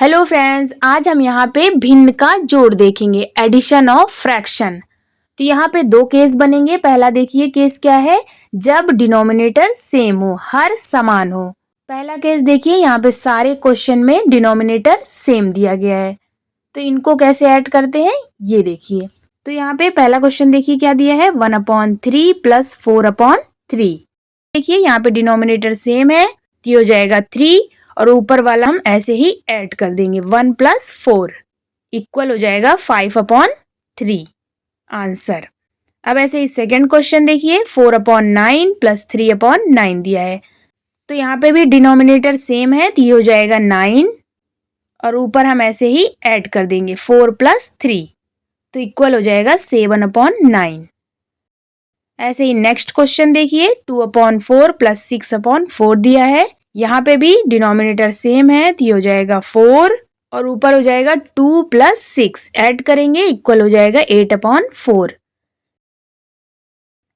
Hello friends, आज हम यहाँ पे भिन्न का जोड़ देखेंगे, एडिशन ऑफ फ्रैक्शन। तो यहाँ पे दो केस बनेंगे। पहला देखिए केस क्या है, जब डिनोमिनेटर सेम हो, हर समान हो। पहला केस देखिए, यहाँ पे सारे क्वेश्चन में डिनोमिनेटर सेम दिया गया है, तो इनको कैसे ऐड करते हैं ये देखिए। तो यहाँ पे पहला क्वेश्चन देखिए क्या दिया है, 1/3 + 4/3। देखिए यहाँ पे डिनोमिनेटर सेम है तो ये हो जाएगा 3 और ऊपर वाला हम ऐसे ही ऐड कर देंगे, 1 + 4 इक्वल हो जाएगा 5/3 आंसर। अब ऐसे ही सेकेंड क्वेश्चन देखिए, 4/9 + 3/9 दिया है, तो यहाँ पे भी डिनोमिनेटर सेम है तो ये हो जाएगा 9 और ऊपर हम ऐसे ही ऐड कर देंगे 4 + 3 तो इक्वल हो जाएगा 7/9। ऐसे ही नेक्स्ट क्वेश्चन देखिए, 2/4 + 6/4 दिया है, यहाँ पे भी डिनोमिनेटर सेम है तो ये हो जाएगा 4 और ऊपर हो जाएगा 2 + 6 ऐड करेंगे इक्वल हो जाएगा 8/4।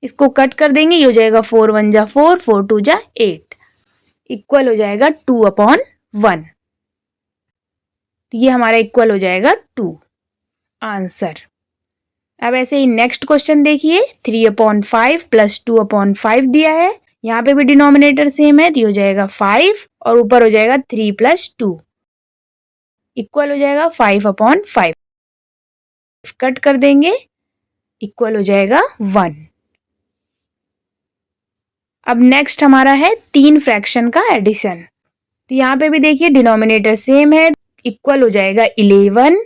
इसको कट कर देंगे, ये हो जाएगा 4 × 1 = 4, 4 × 2 = 8 इक्वल हो जाएगा 2/1। तो ये हमारा इक्वल हो जाएगा 2 आंसर। अब ऐसे ही नेक्स्ट क्वेश्चन देखिए, 3/5 + 2/5 दिया है, यहाँ पे भी डिनोमिनेटर सेम है तो ये हो जाएगा 5 और ऊपर हो जाएगा 3 + 2 इक्वल हो जाएगा 5/5। कट कर देंगे इक्वल हो जाएगा 1। अब नेक्स्ट हमारा है 3 फ्रैक्शन का एडिशन। तो यहाँ पे भी देखिए डिनोमिनेटर सेम है, इक्वल हो जाएगा 11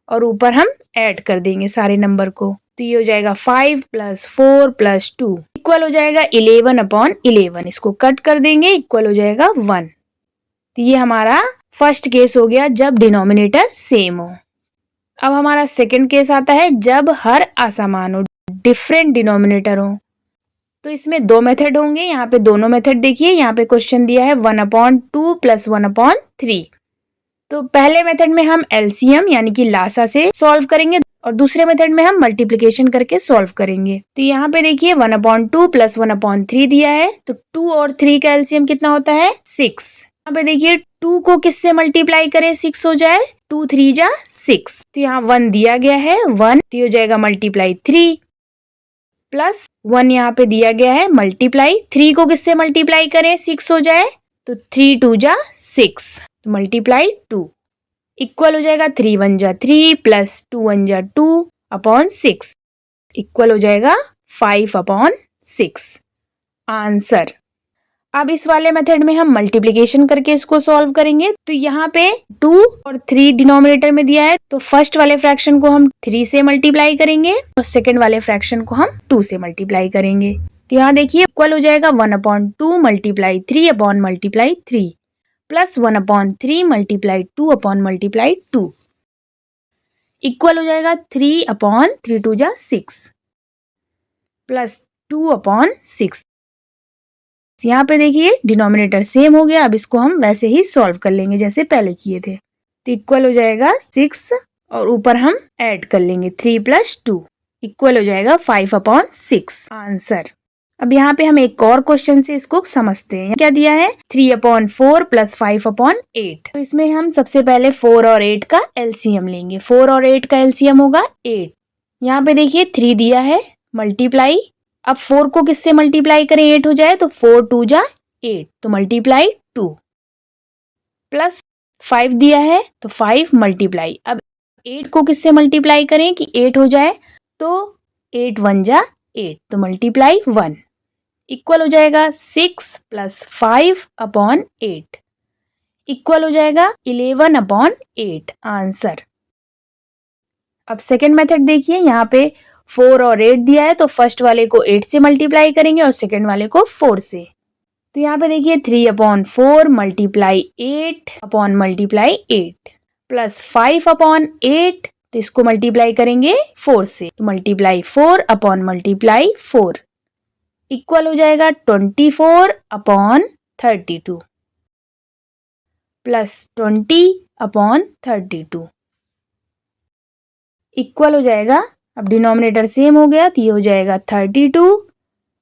और ऊपर हम ऐड कर देंगे सारे नंबर को, तो ये हो जाएगा 5 + 4 + 2 इक्वल हो जाएगा 11/11। इसको कट कर देंगे इक्वल हो जाएगा 1। तो ये हमारा फर्स्ट केस हो गया जब डिनोमिनेटर सेम हो। अब हमारा सेकंड केस आता है जब हर असमान हो, डिफरेंट डिनोमिनेटर हो। तो इसमें दो मेथड होंगे, यहाँ पे दोनों मेथड देखिए। यहाँ पे क्वेश्चन दिया है 1/2 + 1/3। तो पहले मेथड में हम एलसीएम यानी कि लासा से सॉल्व करेंगे और दूसरे मेथड में हम मल्टीप्लिकेशन करके सॉल्व करेंगे। तो यहाँ पे देखिए 1/2 + 1/3 दिया है, तो 2 और 3 का एलसीएम कितना होता है 6। यहाँ पे देखिए 2 को किससे मल्टीप्लाई करें 6 हो जाए, 2 × 3 = 6। तो यहाँ 1 दिया गया है, 1 तो हो जाएगा मल्टीप्लाई 3 प्लस 1 यहाँ पे दिया गया है मल्टीप्लाई 3 को किससे मल्टीप्लाई करें 6 हो जाए, तो 3 × 2 = 6 तो मल्टीप्लाई 2 इक्वल हो जाएगा 3 × 1 = 3 + 2 × 1 = 2/6 इक्वल हो जाएगा 5/6 आंसर। अब इस वाले मेथड में हम मल्टीप्लिकेशन करके इसको सॉल्व करेंगे। तो यहाँ पे 2 और 3 डिनोमिनेटर में दिया है, तो फर्स्ट वाले फ्रैक्शन को हम 3 से मल्टीप्लाई करेंगे और सेकंड वाले फ्रैक्शन को हम 2 से मल्टीप्लाई करेंगे। तो यहाँ देखिए इक्वल हो जाएगा 1/2 × 3/3 प्लस 1/3 × 2/2 इक्वल हो जाएगा 3/3 2 = 6 प्लस 2/6। यहाँ पे देखिए डिनोमिनेटर सेम हो गया, अब इसको हम वैसे ही सॉल्व कर लेंगे जैसे पहले किए थे। तो इक्वल हो जाएगा 6 और ऊपर हम ऐड कर लेंगे 3 + 2 इक्वल हो जाएगा 5/6 आंसर। अब यहाँ पे हम एक और क्वेश्चन से इसको समझते हैं। क्या दिया है 3/4 + 5/8। तो इसमें हम सबसे पहले 4 और 8 का एलसीएम लेंगे। 4 और 8 का एलसीएम होगा 8। यहाँ पे देखिए 3 दिया है मल्टीप्लाई, अब 4 को किससे मल्टीप्लाई करें 8 हो जाए, तो 4 × 2 = 8 तो मल्टीप्लाई 2 प्लस 5 दिया है तो 5 मल्टीप्लाई, अब 8 को किससे मल्टीप्लाई करें कि 8 हो जाए, तो 8 × 1 = 8 तो मल्टीप्लाई 1 इक्वल हो जाएगा 6 + 5/8 इक्वल हो जाएगा 11/8 आंसर। अब सेकेंड मेथड देखिए, यहाँ पे 4 और 8 दिया है, तो फर्स्ट वाले को 8 से मल्टीप्लाई करेंगे और सेकेंड वाले को 4 से। तो यहाँ पे देखिए 3/4 × 8 प्लस 5/8, तो इसको मल्टीप्लाई करेंगे 4 से, तो मल्टीप्लाई 4/4 इक्वल हो जाएगा 24/32 प्लस 20/32 इक्वल हो जाएगा, अब डिनोमिनेटर सेम हो गया तो ये हो जाएगा 32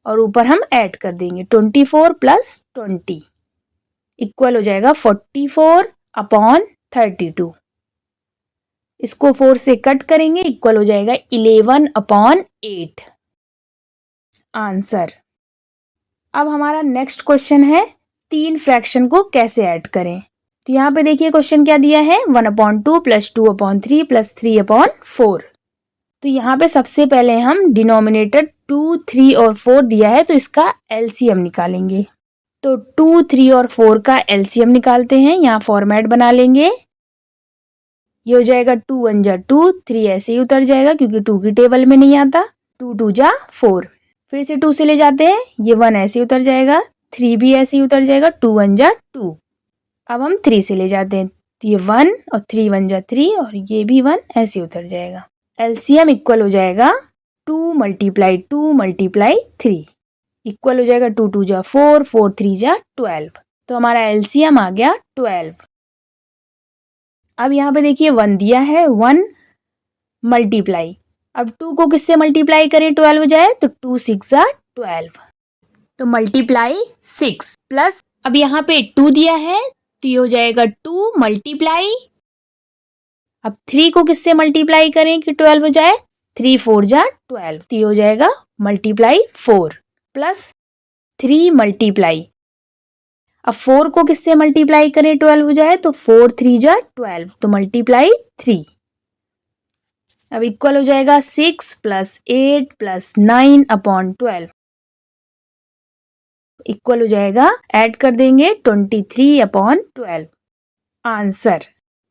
और ऊपर हम ऐड कर देंगे 24 + 20 इक्वल हो जाएगा 44/32 32। इसको 4 से कट करेंगे, इक्वल हो जाएगा 11/8 आंसर। अब हमारा नेक्स्ट क्वेश्चन है 3 फ्रैक्शन को कैसे ऐड करें। तो यहाँ पे देखिए क्वेश्चन क्या दिया है, 1/2 + 2/3 + 3/4। तो यहाँ पे सबसे पहले हम डिनोमिनेटर 2, 3 और 4 दिया है तो इसका एलसीएम निकालेंगे। तो 2, 3 और 4 का एलसीएम निकालते हैं। यहाँ फॉर्मेट बना लेंगे। ये हो जाएगा 2 1 जा 2, 3 ऐसे ही उतर जाएगा क्योंकि 2 की टेबल में नहीं आता। 2 2 जा 4, फिर से 2 से ले जाते हैं, ये 1 ऐसे ही उतर जाएगा, 3 भी ऐसे ही उतर जाएगा, 2 1 जा 2। अब हम 3 से ले जाते हैं, तो ये 1 और 3 1 जा 3 और ये भी 1 ऐसे ही उतर जाएगा। एलसीएम इक्वल हो जाएगा 2 × 2 × 3 इक्वल हो जाएगा 2 2 जा 4, 4 3 जा 12। तो हमारा एलसीएम आ गया 12। अब यहाँ पे देखिए 1 दिया है, 1 मल्टीप्लाई, अब 2 को किससे मल्टीप्लाई करें 12 हो जाए, तो 2 6 जा 12, तो मल्टीप्लाई 6 प्लस, अब यहाँ पे 2 दिया है तो ये हो जाएगा 2 मल्टीप्लाई, अब 3 को किससे मल्टीप्लाई करें कि 12 हो जाए, 3 4 जा 12, तो ये हो जाएगा मल्टीप्लाई 4 प्लस 3 मल्टीप्लाई, अब 4 को किससे मल्टीप्लाई करें 12 हो जाए, तो 4 3 जा 12, तो मल्टीप्लाई 3। अब इक्वल हो जाएगा 6 + 8 + 9/12 इक्वल हो जाएगा, ऐड कर देंगे 23/12 आंसर।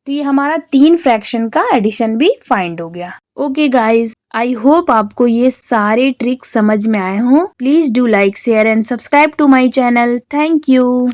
तो ये हमारा 3 फ्रैक्शन का एडिशन भी फाइंड हो गया। ओके गाइज, आई होप आपको ये सारे ट्रिक्स समझ में आए हों। Please do like, share and subscribe to my channel. Thank you.